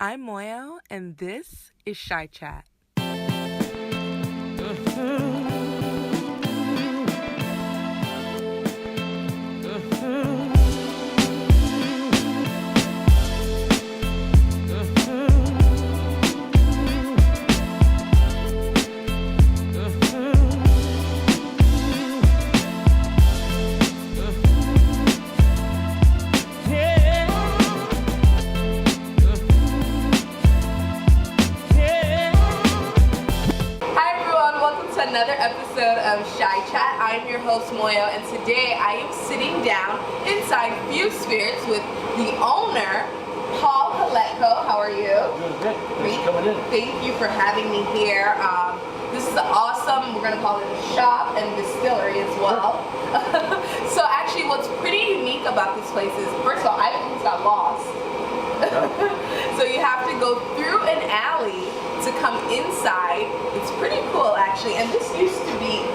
I'm Moyo, and this is Shy Chat. Another episode of Shy Chat. I'm your host Moyo, and today I am sitting down inside Few Spirits with the owner, Paul Haletko. How are you? Doing great. Thanks for coming in. Thank you for having me here. This is awesome. We're going to call it a shop and distillery as well. So actually what's pretty unique about this place is, first of all, I almost got lost. So you have to go through an alley to come inside. It's pretty cool actually, and this used to be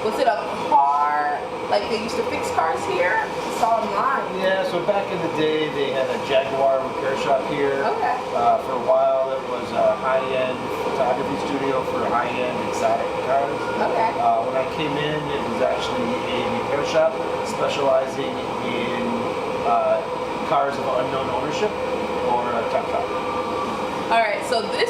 was it a car, like they used to fix cars here? I saw online. Yeah, so back in the day they had a Jaguar repair shop here. Okay. For a while it was a high-end photography studio for high-end exotic cars. Okay. When I came in, it was actually a repair shop specializing in cars of unknown ownership or top shop. All right, so this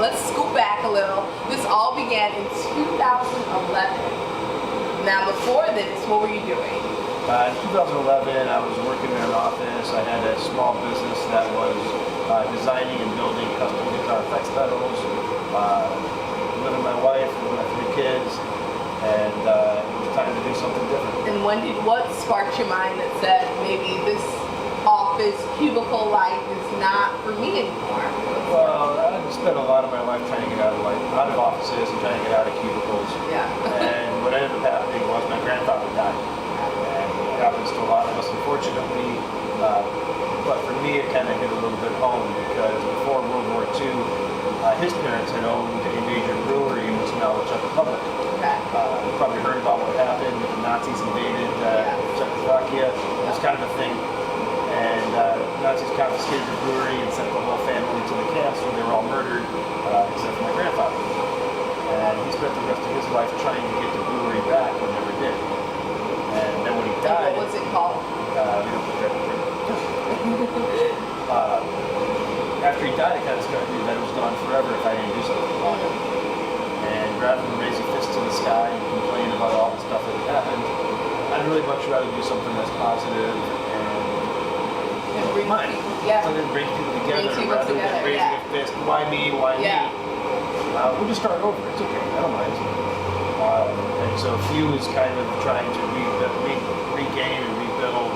let's scoot back a little. This all began in 2011. Now, before this, what were you doing? In 2011, I was working in an office. I had a small business that was designing and building custom guitar effects pedals. Living with my wife, with my 3 kids, and it was time to do something different. And what sparked your mind that said maybe this office cubicle life is not for me anymore? Well, I spent a lot of my life trying to get out of offices and trying to get out of cubicles. Yeah. And what ended up happening was my grandfather died. And it happens to a lot of us, unfortunately. But for me, it kind of hit a little bit home because before World War II, his parents had owned a major brewery in what's now the Czech Republic. Okay. You probably heard about what happened when the Nazis invaded Czechoslovakia. It was kind of a thing. And Nazis confiscated the brewery and sent the whole family to the camps where they were all murdered, except for my grandfather. And he spent the rest of his life trying to get the brewery back and never did. And then when he died... And what was it called? We don't put that in there. After he died, it kind of struck me that it was gone forever if I didn't do something about it. And rather than raise a fist to the sky and complain about all the stuff that had happened, I'd really much rather do something that's positive and bring mine. Something to bring people together rather than raising a fist. Why me? Why me? We'll just start over. It's okay. I don't mind. And so Few is kind of trying to regain and rebuild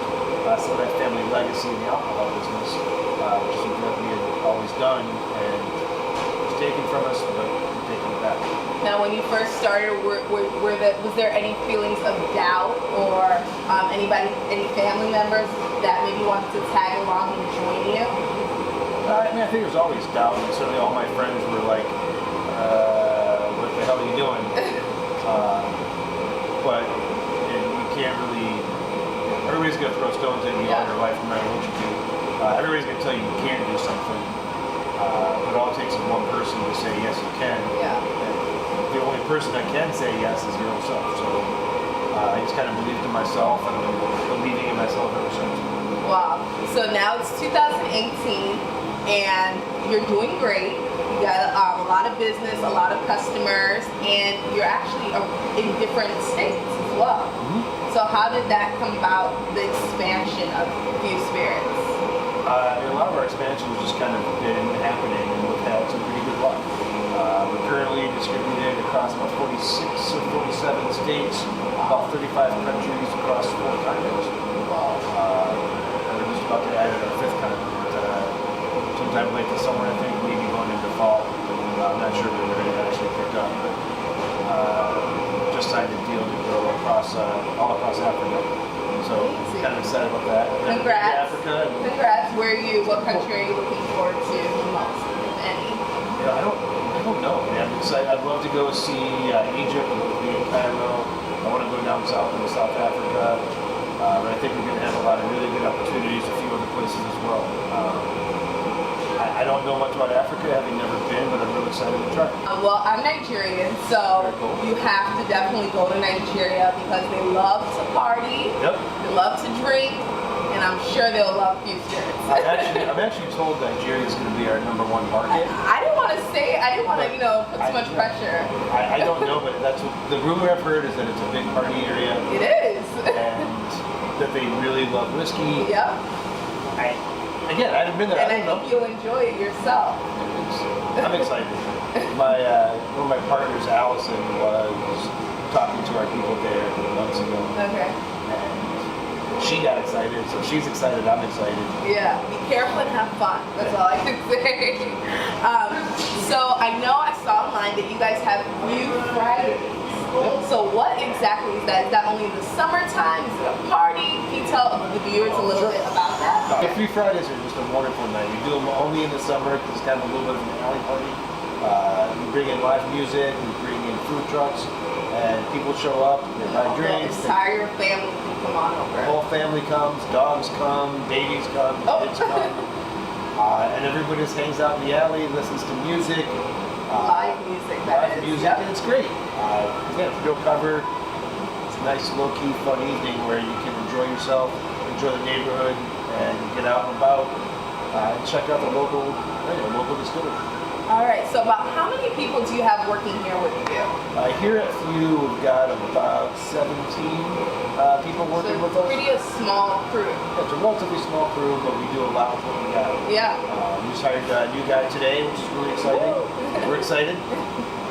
some of that family legacy in the alcohol business, which is something that we had always done, and it's taken from us, but we're taking it back. Now, when you first started, was there any feelings of doubt or any family members that maybe wanted to tag along and join you? I mean, I think there's always doubt, and certainly all my friends were like, what the hell are you doing? But you can't really, everybody's going to throw stones at you all your life no matter what you do. Everybody's going to tell you you can't do something, but all it takes is one person to say, yes, you can. Yeah. And the only person that can say yes is your own self. So I just kind of believed in myself and I'm believing in myself ever since. Wow. So now it's 2018 and you're doing great. You got a lot of business, a lot of customers, and you're actually in different states as well. Mm-hmm. So how did that come about, the expansion of Few Spirits? A lot of our expansion has just kind of been happening and we've had some pretty good luck. We're currently distributed across about 46 or 47 states, about 35 countries across 4 continents. We're just about to add our 5th continent sometime late this summer, I think, maybe going into fall. I'm not sure when we're going to actually pick up, but just signed a deal to go all across Africa. So I'm kind of excited about that. Congrats. Africa. Congrats. What country are you looking forward to the most, if any? Yeah, I don't know, man. I'm excited. I'd love to go see Egypt. I'd love to be in Cairo. I want to go down south into South Africa. But I think we're going to have a lot of really good opportunities, a few other places as well. I I don't know much about Africa, having never been, but I'm really excited to try. Well, I'm Nigerian, so Very cool. you have to definitely go to Nigeria because they love to party, Yep. they love to drink, and I'm sure they'll love few spirits. I'm actually told Nigeria is going to be our #1 market. I didn't want to say, I didn't want to, put too much pressure. I don't know, but that's what the rumor I've heard is that it's a big party area. It is. And that they really love whiskey. Yep. Again, I haven't been there. And I don't think you'll enjoy it yourself. I'm excited. One of my partners, Allison, was talking to our people there months ago. Okay. And she got excited, so she's excited, I'm excited. Yeah, be careful and have fun. That's all I can say. So I know I saw online that you guys have Few Fridays. So what exactly is that? Is that only in the summertime? Is it a party? Can you tell the viewers a little bit about that? The Few Fridays are just a wonderful night. We do them only in the summer because it's kind of a little bit of an alley party. We bring in live music, we bring in food trucks, and people show up, they buy drinks. The entire family can come on The over. whole family comes, dogs come, babies come, kids come. And everybody just hangs out in the alley, listens to music. Live music, that Live is. music, Yep. and it's great. Again, real cover. It's a nice, low-key, fun evening where you can enjoy yourself, enjoy the neighborhood, and get out and about and check out the local distillery. All right, so about how many people do you have working here with you? Here at Few, we've got about 17 people working with us. Pretty a small crew. It's a relatively small crew, but we do a lot with what we got. Yeah. We just hired a new guy today, which is really exciting. We're excited.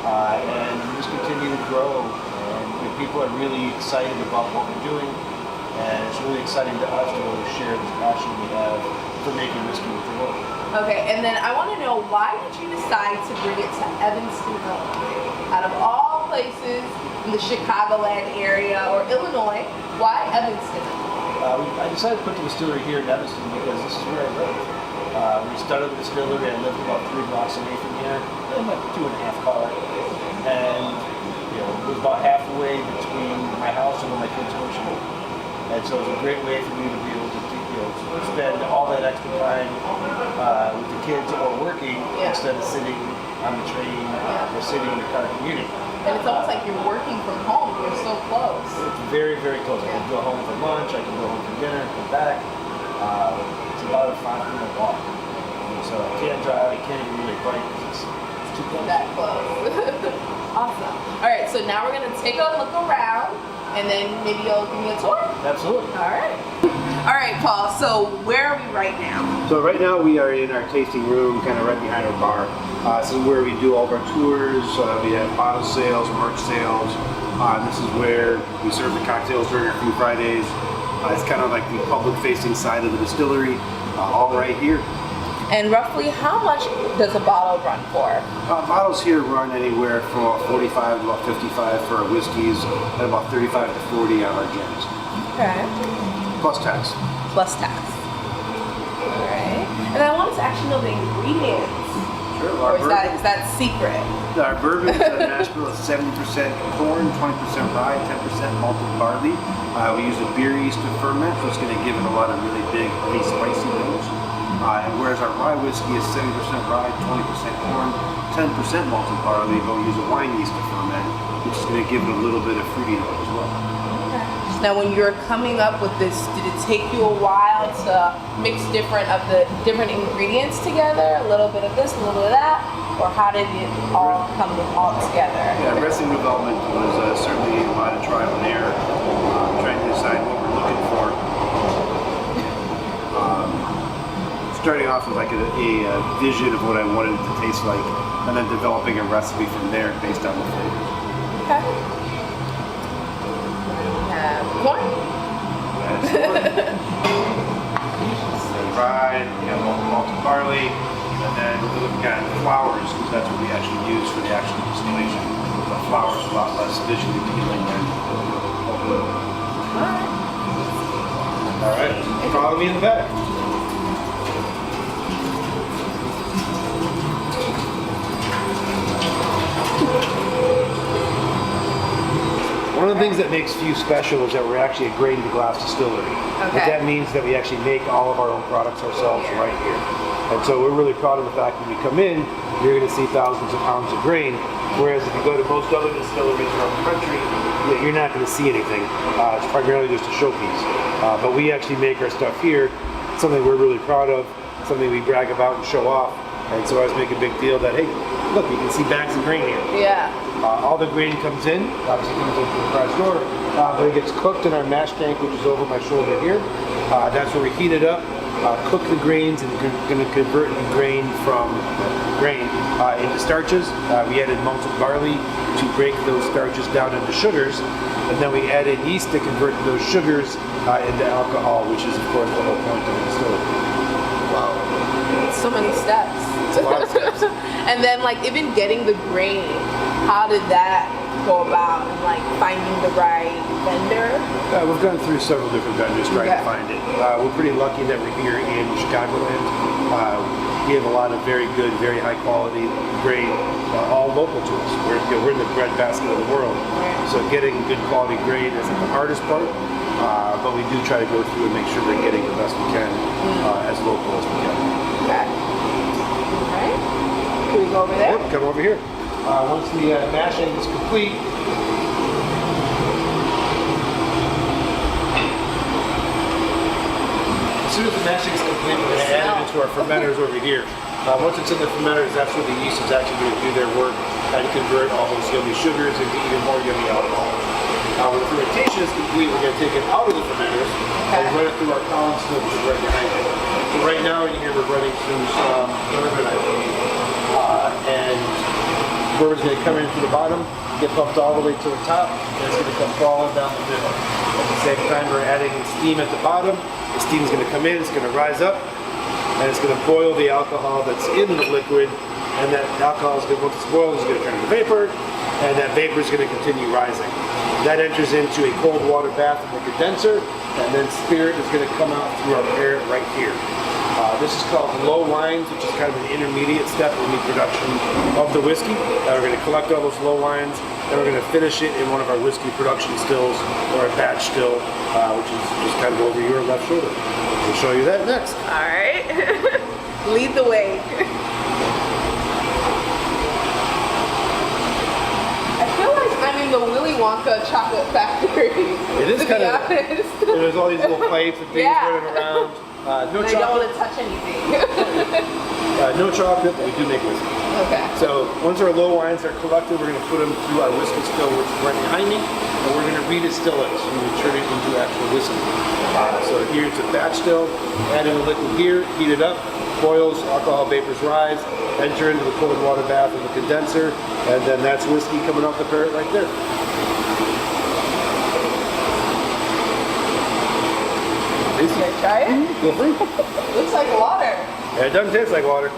And we just continue to grow. And people are really excited about what we're doing. And it's really exciting to us to really share this passion we have for making whiskey with the world. Okay, and then I want to know, why did you decide to bring it to Evanston, Illinois? Out of all places in the Chicagoland area or Illinois, why Evanston? I decided to put the distillery here in Evanston because this is where I live. We started the distillery, I lived about 3 blocks away from here, about 2.5 call it. And it was about halfway between my house and where my kids go to school. And so it was a great way for me to be able to spend all that extra time with the kids or working instead of sitting on the train or sitting in the car commuting. And it's almost like you're working from home. You're so close. It's very, very close. I can go home for lunch, I can go home for dinner, come back. It's about a 5-minute walk. So I can't drive, I can't even really bike because it's too close. That close. Awesome. All right, so now we're going to take a look around, and then maybe you'll give me a tour? Absolutely. All right. All right, Paul, so where are we right now? So right now we are in our tasting room, kind of right behind our bar. This is where we do all of our tours. We have bottle sales, merch sales. This is where we serve the cocktails during our Few Fridays. It's kind of like the public-facing side of the distillery, all right here. And roughly how much does a bottle run for? Bottles here run anywhere from about 45 to about 55 for our whiskeys, and about 35 to 40 on our gins. Okay. Plus tax. Plus tax. All right. And I wanted to actually know the ingredients. Sure. Or is that secret? Our bourbon is a mash bill of 70% corn, 20% rye, 10% malted barley. We use a beer yeast to ferment, so it's going to give it a lot of really big, really spicy notes. And whereas our rye whiskey is 70% rye, 20% corn, 10% malted barley, but we use a wine yeast to ferment, which is going to give it a little bit of fruity note as well. Now, when you're coming up with this, did it take you a while to mix different ingredients together? A little bit of this, a little bit of that? Or how did it all come all together? Yeah, recipe development was certainly a lot of trial and error, trying to decide what we're looking for. Starting off with like a vision of what I wanted it to taste like, and then developing a recipe from there based on the flavors. Okay. Corn? Rye, malted barley, and then we're looking at flowers, because that's what we actually use for the actual distillation. The flowers are a lot less visually appealing than All right. Follow me in the back. One of the things that makes Few special is that we're actually a grain to glass distillery. Okay. What that means that we actually make all of our own products ourselves right here. And so we're really proud of the fact when you come in, you're going to see thousands of pounds of grain. Whereas if you go to most other distilleries around the country, you're not going to see anything. It's primarily just a showpiece. But we actually make our stuff here, something we're really proud of, something we brag about and show off. And so I always make a big deal that, hey, look, you can see bags of grain here. Yeah. All the grain comes in, obviously comes in from the garage door, but it gets cooked in our mash tank, which is over my shoulder here. That's where we heat it up, cook the grains, and we're going to convert the grain from grain into starches. We added malted barley to break those starches down into sugars, and then we added yeast to convert those sugars into alcohol, which is, of course, the whole point of the distillery. Wow. So many steps. It's a lot of steps. And then, like, even getting the grain, how did that go about? And, like, finding the right vendor? We've gone through several different vendors trying to find it. We're pretty lucky that we're here in Chicagoland. We have a lot of very good, very high quality grain, all local to us. We're in the breadbasket of the world. So getting good quality grain isn't the hardest part, but we do try to go through and make sure we're getting the best we can, as local as we can. Okay. Alright. Can we go over there? Yep, come over here. Once the mashing is complete, as soon as the mashing is complete, we're going to add it into our fermenters over here. Once it's in the fermenters, that's where the yeast is actually going to do their work and convert all those yummy sugars into even more yummy alcohol. When the fermentation is complete, we're going to take it out of the fermenters and run it through our column still, which is right behind it. So right now in here, we're running through some bourbon, I believe. And bourbon's going to come in through the bottom, get pumped all the way to the top, and it's going to come crawling down the middle. At the same time, we're adding steam at the bottom. The steam is going to come in, it's going to rise up, and it's going to boil the alcohol that's in the liquid. And that alcohol is going to, once it's boiled, it's going to turn into vapor, and that vapor is going to continue rising. That enters into a cold water bath in the condenser, and then spirit is going to come out through our parent right here. This is called low wines, which is kind of an intermediate step in the production of the whiskey. We're going to collect all those low wines, and we're going to finish it in one of our whiskey production stills, or a batch still, which is just kind of over your left shoulder. We'll show you that next. All right. Lead the way. I feel like I'm in the Willy Wonka chocolate factory. It is kind of. There's all these little pipes and things running around. No chocolate. I don't want to touch anything. No chocolate, but we do make whiskey. Okay. So once our low wines are collected, we're going to put them through our whiskey still, which is right behind me, and we're going to redistill it so we turn it into actual whiskey. So here it's a batch still, add in the liquid here, heat it up, boils, alcohol vapors rise, enter into the cold water bath of the condenser, and then that's whiskey coming off the parrot right there. Can I try it? Feel free. Looks like water. Yeah, it doesn't taste like water.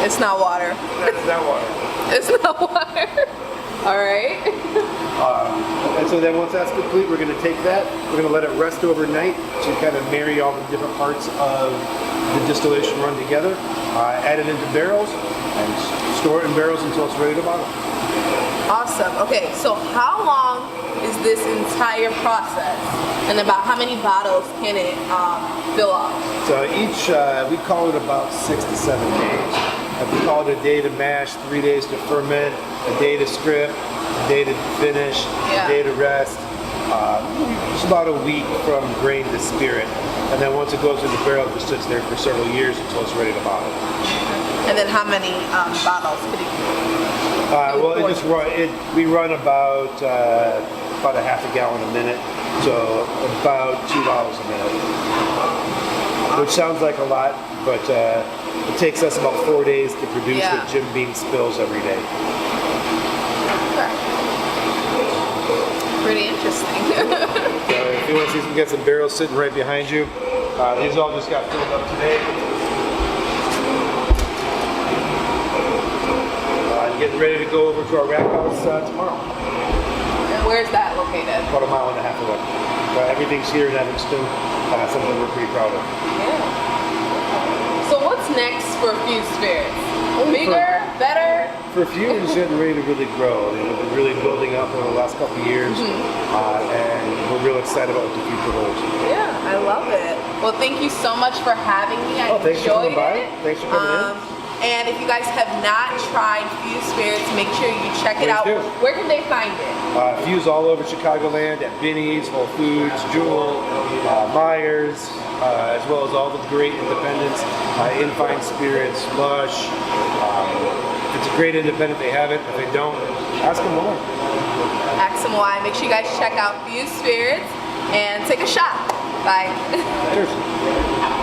It's not water. That's not water. It's not water. All right. And so then once that's complete, we're going to take that, we're going to let it rest overnight to kind of marry all the different parts of the distillation run together, add it into barrels, and store it in barrels until it's ready to bottle. Awesome. Okay, so how long is this entire process, and about how many bottles can it fill up? So each, we call it about 6 to 7 days. And we call it a day to mash, 3 days to ferment, a day to script, a day to finish, a day to rest. It's about a week from grain to spirit. And then once it goes in the barrel, it just sits there for several years until it's ready to bottle. And then how many bottles could it well, we run about a half a gallon a minute, so about $2 a minute, which sounds like a lot, but it takes us about 4 days to produce what Jim Beam spills every day. Okay. Pretty interesting. So if you want to see, we got some barrels sitting right behind you. These all just got filled up today. Getting ready to go over to our rack house tomorrow. And where's that located? About a mile and a half away. Everything's here in Evanston. Something we're pretty proud of. Yeah. So what's next for Fused Spirits? Bigger? Better? For Fuse, it's getting ready to really grow. We've been really building up over the last couple of years, and we're real excited about what the future holds. Yeah, I love it. Well, thank you so much for having me. I Thanks for coming enjoyed by. it. Thanks for coming in. And if you guys have not tried Fuse Spirits, make sure you check it Please out. do. Where can they find it? Fuse all over Chicagoland at Binny's, Whole Foods, Jewel, Myers, as well as all the great independents, Infine Spirits, Lush. If it's a great independent, they have it. If they don't, ask them why. Ask them why. Make sure you guys check out Fuse Spirits and take a shot. Bye. Cheers.